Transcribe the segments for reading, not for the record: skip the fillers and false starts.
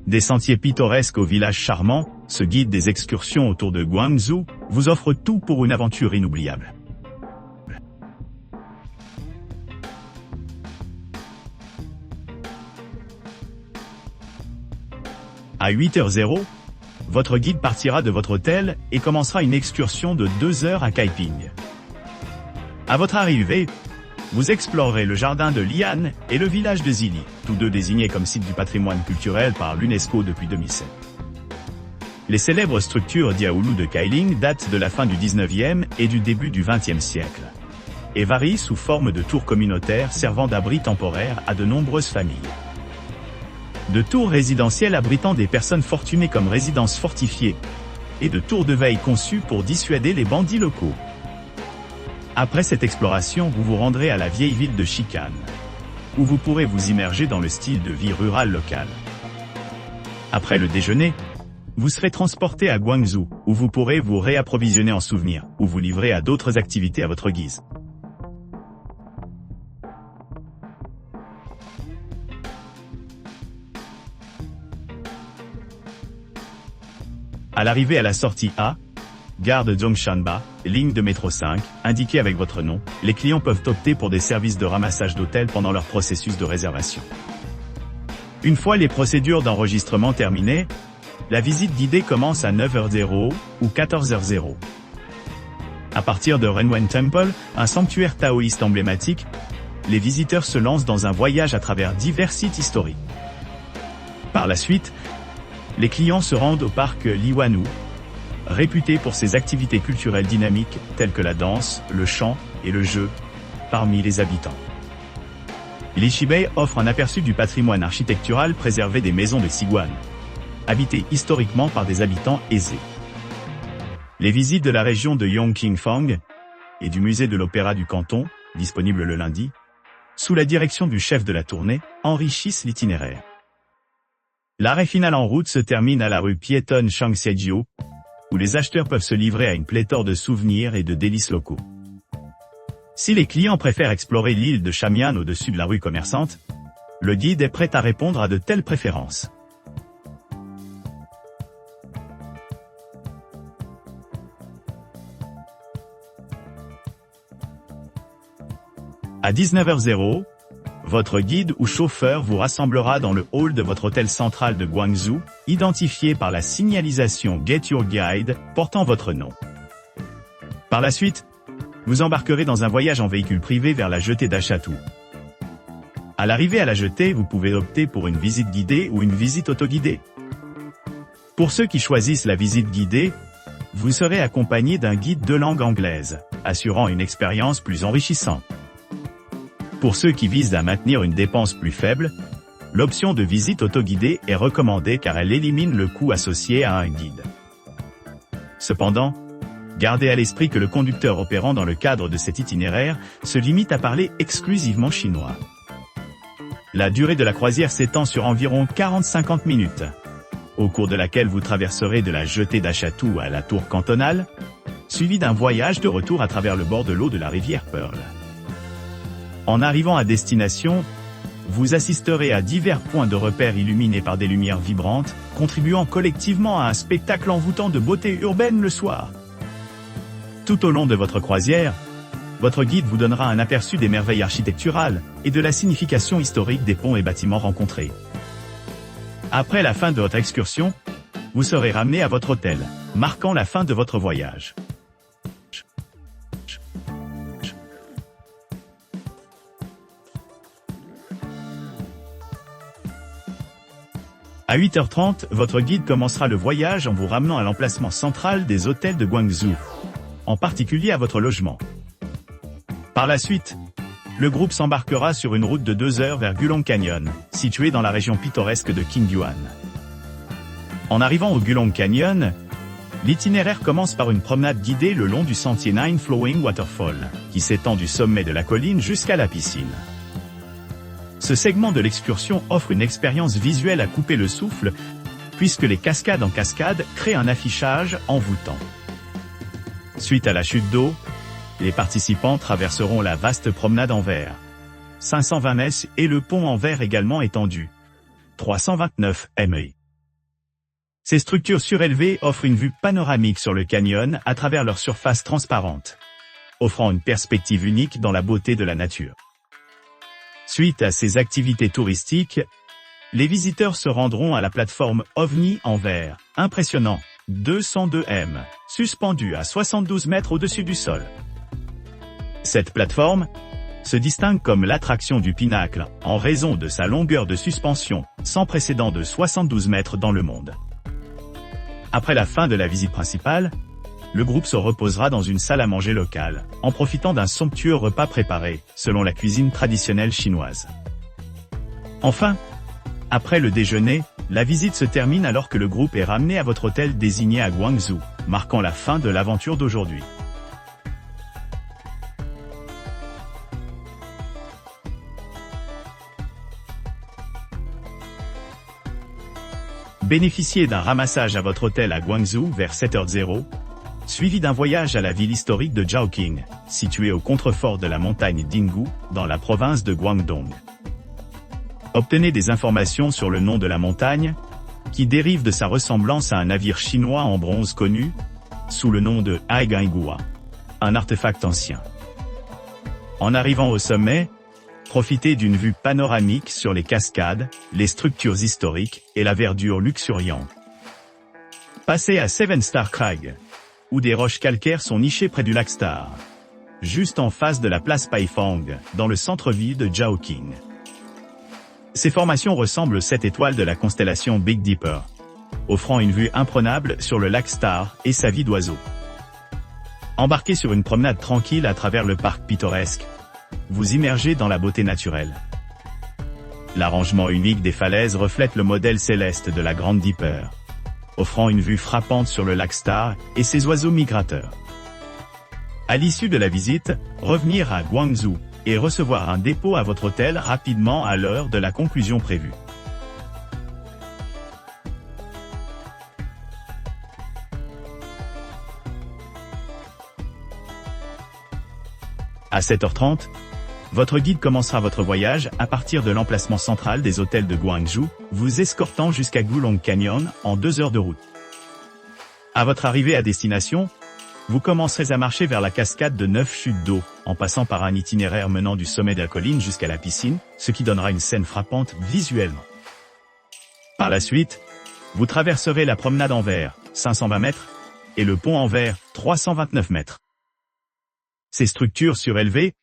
Des sentiers pittoresques au village charmant, ce guide des excursions autour de Guangzhou vous offre tout pour une aventure inoubliable. À 8h00, votre guide partira de votre hôtel et commencera une excursion de 2 heures à Kaiping. À votre arrivée, vous explorerez le jardin de Lian et le village de Zili, tous deux désignés comme sites du patrimoine culturel par l'UNESCO depuis 2007. Les célèbres structures Diaoulu de Kailing datent de la fin du 19e et du début du 20e siècle, et varient sous forme de tours communautaires servant d'abri temporaire à de nombreuses familles. De tours résidentielles abritant des personnes fortunées comme résidences fortifiées, et de tours de veille conçues pour dissuader les bandits locaux. Après cette exploration, vous vous rendrez à la vieille ville de Xi'an, où vous pourrez vous immerger dans le style de vie rurale local. Après le déjeuner, vous serez transporté à Guangzhou, où vous pourrez vous réapprovisionner en souvenirs, ou vous livrer à d'autres activités à votre guise. À l'arrivée à la sortie A, gare de Zhongshanba, ligne de métro 5, indiquée avec votre nom, les clients peuvent opter pour des services de ramassage d'hôtel pendant leur processus de réservation. Une fois les procédures d'enregistrement terminées, la visite guidée commence à 9h00 ou 14h00. À partir de Renwen Temple, un sanctuaire taoïste emblématique, les visiteurs se lancent dans un voyage à travers divers sites historiques. Par la suite, les clients se rendent au parc Liwanu, réputé pour ses activités culturelles dynamiques telles que la danse, le chant et le jeu, parmi les habitants. Lichibei offre un aperçu du patrimoine architectural préservé des maisons de Xiguan, habitées historiquement par des habitants aisés. Les visites de la région de Yongqingfang et du musée de l'opéra du canton, disponible le lundi, sous la direction du chef de la tournée, enrichissent l'itinéraire. L'arrêt final en route se termine à la rue piétonne Shangxiejiu, où les acheteurs peuvent se livrer à une pléthore de souvenirs et de délices locaux. Si les clients préfèrent explorer l'île de Shamian au-dessus de la rue commerçante, le guide est prêt à répondre à de telles préférences. À 19h00, votre guide ou chauffeur vous rassemblera dans le hall de votre hôtel central de Guangzhou, identifié par la signalisation Get Your Guide, portant votre nom. Par la suite, vous embarquerez dans un voyage en véhicule privé vers la jetée d'Achatu. À l'arrivée à la jetée, vous pouvez opter pour une visite guidée ou une visite autoguidée. Pour ceux qui choisissent la visite guidée, vous serez accompagné d'un guide de langue anglaise, assurant une expérience plus enrichissante. Pour ceux qui visent à maintenir une dépense plus faible, l'option de visite autoguidée est recommandée car elle élimine le coût associé à un guide. Cependant, gardez à l'esprit que le conducteur opérant dans le cadre de cet itinéraire se limite à parler exclusivement chinois. La durée de la croisière s'étend sur environ 40-50 minutes, au cours de laquelle vous traverserez de la jetée d'Achatu à la tour cantonale, suivi d'un voyage de retour à travers le bord de l'eau de la rivière Pearl. En arrivant à destination, vous assisterez à divers points de repère illuminés par des lumières vibrantes, contribuant collectivement à un spectacle envoûtant de beauté urbaine le soir. Tout au long de votre croisière, votre guide vous donnera un aperçu des merveilles architecturales et de la signification historique des ponts et bâtiments rencontrés. Après la fin de votre excursion, vous serez ramené à votre hôtel, marquant la fin de votre voyage. À 8h30, votre guide commencera le voyage en vous ramenant à l'emplacement central des hôtels de Guangzhou, en particulier à votre logement. Par la suite, le groupe s'embarquera sur une route de 2 heures vers Gulong Canyon, située dans la région pittoresque de Qingyuan. En arrivant au Gulong Canyon, l'itinéraire commence par une promenade guidée le long du sentier Nine Flowing Waterfall, qui s'étend du sommet de la colline jusqu'à la piscine. Ce segment de l'excursion offre une expérience visuelle à couper le souffle, puisque les cascades en cascade créent un affichage envoûtant. Suite à la chute d'eau, les participants traverseront la vaste promenade en verre, 520 mètres, et le pont en verre également étendu, 329 m. Ces structures surélevées offrent une vue panoramique sur le canyon à travers leur surface transparente, offrant une perspective unique dans la beauté de la nature. Suite à ces activités touristiques, les visiteurs se rendront à la plateforme OVNI en verre, impressionnant, 202 m, suspendue à 72 mètres au-dessus du sol. Cette plateforme se distingue comme l'attraction du pinacle en raison de sa longueur de suspension, sans précédent de 72 mètres dans le monde. Après la fin de la visite principale, le groupe se reposera dans une salle à manger locale, en profitant d'un somptueux repas préparé, selon la cuisine traditionnelle chinoise. Enfin, après le déjeuner, la visite se termine alors que le groupe est ramené à votre hôtel désigné à Guangzhou, marquant la fin de l'aventure d'aujourd'hui. Bénéficiez d'un ramassage à votre hôtel à Guangzhou vers 7h00, suivi d'un voyage à la ville historique de Zhaoqing, située au contrefort de la montagne Dinghu, dans la province de Guangdong. Obtenez des informations sur le nom de la montagne, qui dérive de sa ressemblance à un navire chinois en bronze connu, sous le nom de Aigaingua, un artefact ancien. En arrivant au sommet, profitez d'une vue panoramique sur les cascades, les structures historiques et la verdure luxuriante. Passez à Seven Star Crag, où des roches calcaires sont nichées près du lac Star, juste en face de la place Paifang, dans le centre-ville de Zhaoqing. Ces formations ressemblent aux 7 étoiles de la constellation Big Dipper, offrant une vue imprenable sur le lac Star et sa vie d'oiseaux. Embarquez sur une promenade tranquille à travers le parc pittoresque, vous immergez dans la beauté naturelle. L'arrangement unique des falaises reflète le modèle céleste de la Grande Dipper, offrant une vue frappante sur le lac Star et ses oiseaux migrateurs. À l'issue de la visite, revenir à Guangzhou et recevoir un dépôt à votre hôtel rapidement à l'heure de la conclusion prévue. À 7h30, votre guide commencera votre voyage à partir de l'emplacement central des hôtels de Guangzhou, vous escortant jusqu'à Gulong Canyon en 2 heures de route. À votre arrivée à destination, vous commencerez à marcher vers la cascade de 9 chutes d'eau, en passant par un itinéraire menant du sommet de la colline jusqu'à la piscine, ce qui donnera une scène frappante visuellement. Par la suite, vous traverserez la promenade en verre, 520 mètres, et le pont en verre, 329 mètres. Ces structures surélevées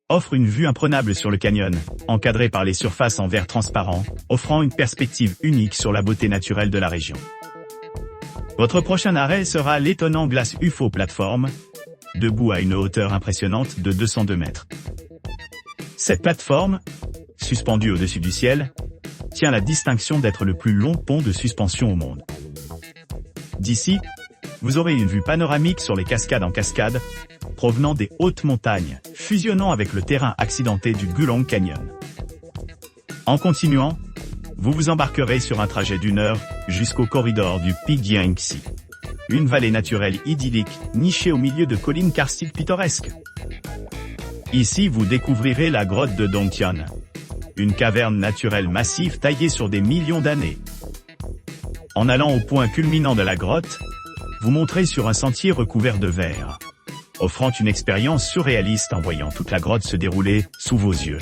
offrent une vue imprenable sur le canyon, encadrée par les surfaces en verre transparent, offrant une perspective unique sur la beauté naturelle de la région. Votre prochain arrêt sera l'étonnant Glace UFO Plateforme, debout à une hauteur impressionnante de 202 mètres. Cette plateforme, suspendue au-dessus du ciel, tient la distinction d'être le plus long pont de suspension au monde. D'ici, vous aurez une vue panoramique sur les cascades en cascade, provenant des hautes montagnes, fusionnant avec le terrain accidenté du Gulong Canyon. En continuant, vous vous embarquerez sur un trajet d'1 heure jusqu'au corridor du Pic Yangtze, une vallée naturelle idyllique nichée au milieu de collines karstiques pittoresques. Ici vous découvrirez la grotte de Dongtian, une caverne naturelle massive taillée sur des millions d'années. En allant au point culminant de la grotte, vous monterez sur un sentier recouvert de verre, offrant une expérience surréaliste en voyant toute la grotte se dérouler sous vos yeux.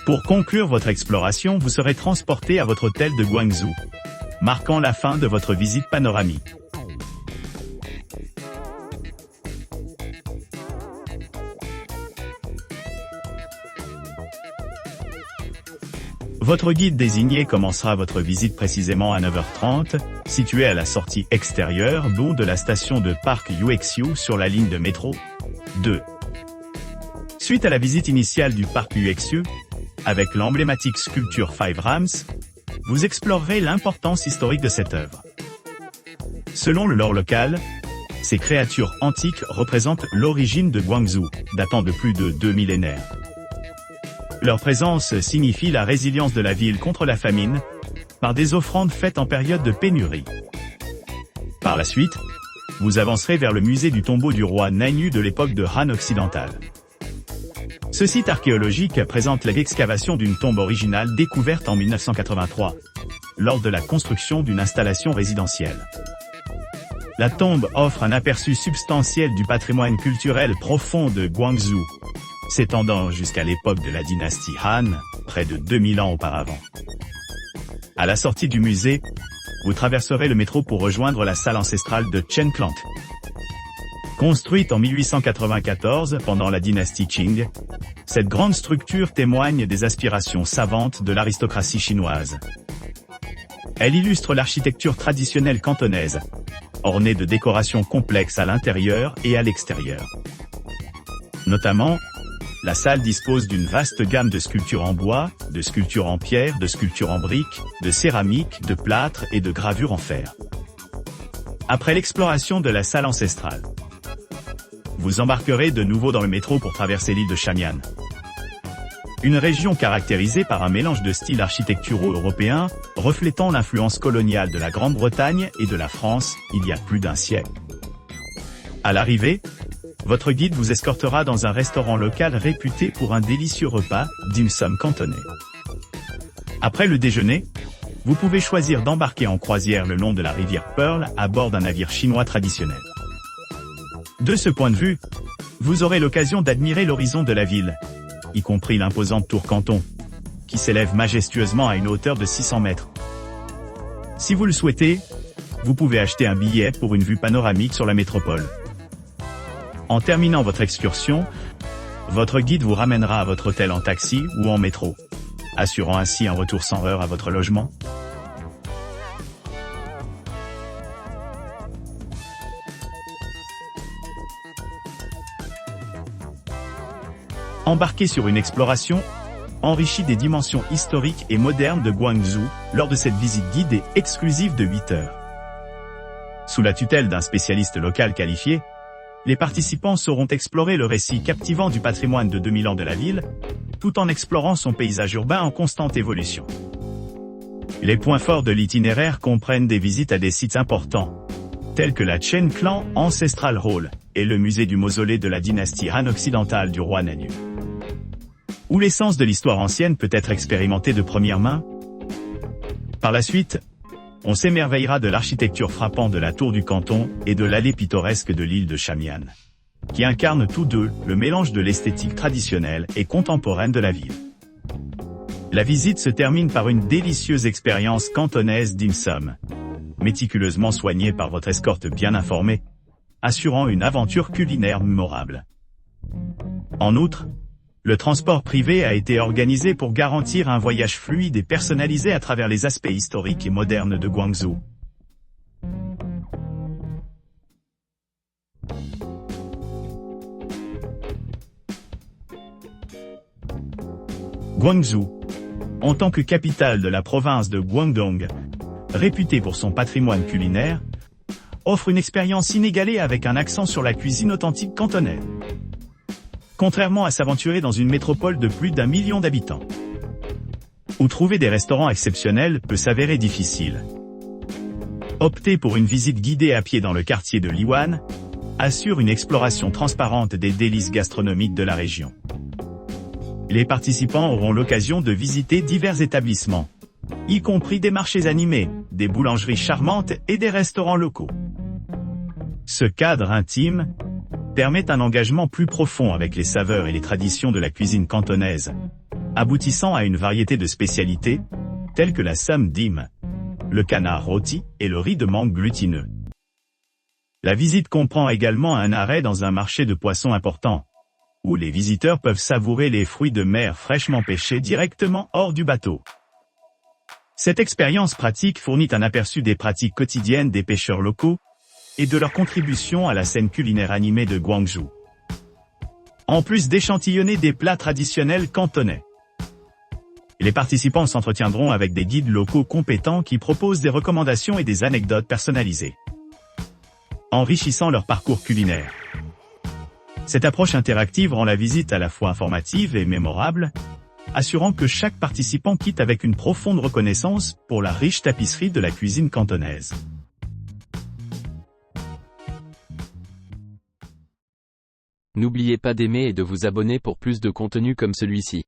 Pour conclure votre exploration, vous serez transporté à votre hôtel de Guangzhou, marquant la fin de votre visite panoramique. Votre guide désigné commencera votre visite précisément à 9h30, situé à la sortie extérieure de la station de Park Yuexiu sur la ligne de métro 2. Suite à la visite initiale du Parc Yuexiu, avec l'emblématique sculpture Five Rams, vous explorerez l'importance historique de cette œuvre. Selon le lore local, ces créatures antiques représentent l'origine de Guangzhou, datant de plus de 2 millénaires. Leur présence signifie la résilience de la ville contre la famine, par des offrandes faites en période de pénurie. Par la suite, vous avancerez vers le musée du tombeau du roi Nanyu de l'époque de Han occidentale. Ce site archéologique présente l'excavation d'une tombe originale découverte en 1983, lors de la construction d'une installation résidentielle. La tombe offre un aperçu substantiel du patrimoine culturel profond de Guangzhou, s'étendant jusqu'à l'époque de la dynastie Han, près de 2000 ans auparavant. À la sortie du musée, vous traverserez le métro pour rejoindre la salle ancestrale de Chenklang. Construite en 1894 pendant la dynastie Qing, cette grande structure témoigne des aspirations savantes de l'aristocratie chinoise. Elle illustre l'architecture traditionnelle cantonaise, ornée de décorations complexes à l'intérieur et à l'extérieur. Notamment, la salle dispose d'une vaste gamme de sculptures en bois, de sculptures en pierre, de sculptures en briques, de céramique, de plâtre et de gravures en fer. Après l'exploration de la salle ancestrale, vous embarquerez de nouveau dans le métro pour traverser l'île de Shamian. Une région caractérisée par un mélange de styles architecturaux européens, reflétant l'influence coloniale de la Grande-Bretagne et de la France, il y a plus d'un siècle. À l'arrivée, votre guide vous escortera dans un restaurant local réputé pour un délicieux repas, dim sum cantonais. Après le déjeuner, vous pouvez choisir d'embarquer en croisière le long de la rivière Pearl à bord d'un navire chinois traditionnel. De ce point de vue, vous aurez l'occasion d'admirer l'horizon de la ville, y compris l'imposante tour Canton, qui s'élève majestueusement à une hauteur de 600 mètres. Si vous le souhaitez, vous pouvez acheter un billet pour une vue panoramique sur la métropole. En terminant votre excursion, votre guide vous ramènera à votre hôtel en taxi ou en métro, assurant ainsi un retour sans heurts à votre logement. Embarquez sur une exploration enrichie des dimensions historiques et modernes de Guangzhou lors de cette visite guidée exclusive de 8 heures. Sous la tutelle d'un spécialiste local qualifié, les participants sauront explorer le récit captivant du patrimoine de 2000 ans de la ville, tout en explorant son paysage urbain en constante évolution. Les points forts de l'itinéraire comprennent des visites à des sites importants, tels que la Chenklang Ancestral Hall et le musée du mausolée de la dynastie Han occidentale du roi Nanyue, où l'essence de l'histoire ancienne peut être expérimentée de première main. Par la suite, on s'émerveillera de l'architecture frappante de la tour du Canton et de l'allée pittoresque de l'île de Shamian, qui incarnent tous deux le mélange de l'esthétique traditionnelle et contemporaine de la ville. La visite se termine par une délicieuse expérience cantonaise dim sum, méticuleusement soignée par votre escorte bien informée, assurant une aventure culinaire mémorable. En outre, le transport privé a été organisé pour garantir un voyage fluide et personnalisé à travers les aspects historiques et modernes de Guangzhou. Guangzhou, en tant que capitale de la province de Guangdong, réputée pour son patrimoine culinaire, offre une expérience inégalée avec un accent sur la cuisine authentique cantonaise. Contrairement à s'aventurer dans une métropole de plus d'1 million d'habitants, où trouver des restaurants exceptionnels peut s'avérer difficile, opter pour une visite guidée à pied dans le quartier de Liwan assure une exploration transparente des délices gastronomiques de la région. Les participants auront l'occasion de visiter divers établissements, y compris des marchés animés, des boulangeries charmantes et des restaurants locaux. Ce cadre intime permet un engagement plus profond avec les saveurs et les traditions de la cuisine cantonaise, aboutissant à une variété de spécialités, telles que la sam dim, le canard rôti et le riz de mangue glutineux. La visite comprend également un arrêt dans un marché de poissons important, où les visiteurs peuvent savourer les fruits de mer fraîchement pêchés directement hors du bateau. Cette expérience pratique fournit un aperçu des pratiques quotidiennes des pêcheurs locaux, et de leur contribution à la scène culinaire animée de Guangzhou. En plus d'échantillonner des plats traditionnels cantonais, les participants s'entretiendront avec des guides locaux compétents qui proposent des recommandations et des anecdotes personnalisées, enrichissant leur parcours culinaire. Cette approche interactive rend la visite à la fois informative et mémorable, assurant que chaque participant quitte avec une profonde reconnaissance pour la riche tapisserie de la cuisine cantonaise. N'oubliez pas d'aimer et de vous abonner pour plus de contenu comme celui-ci.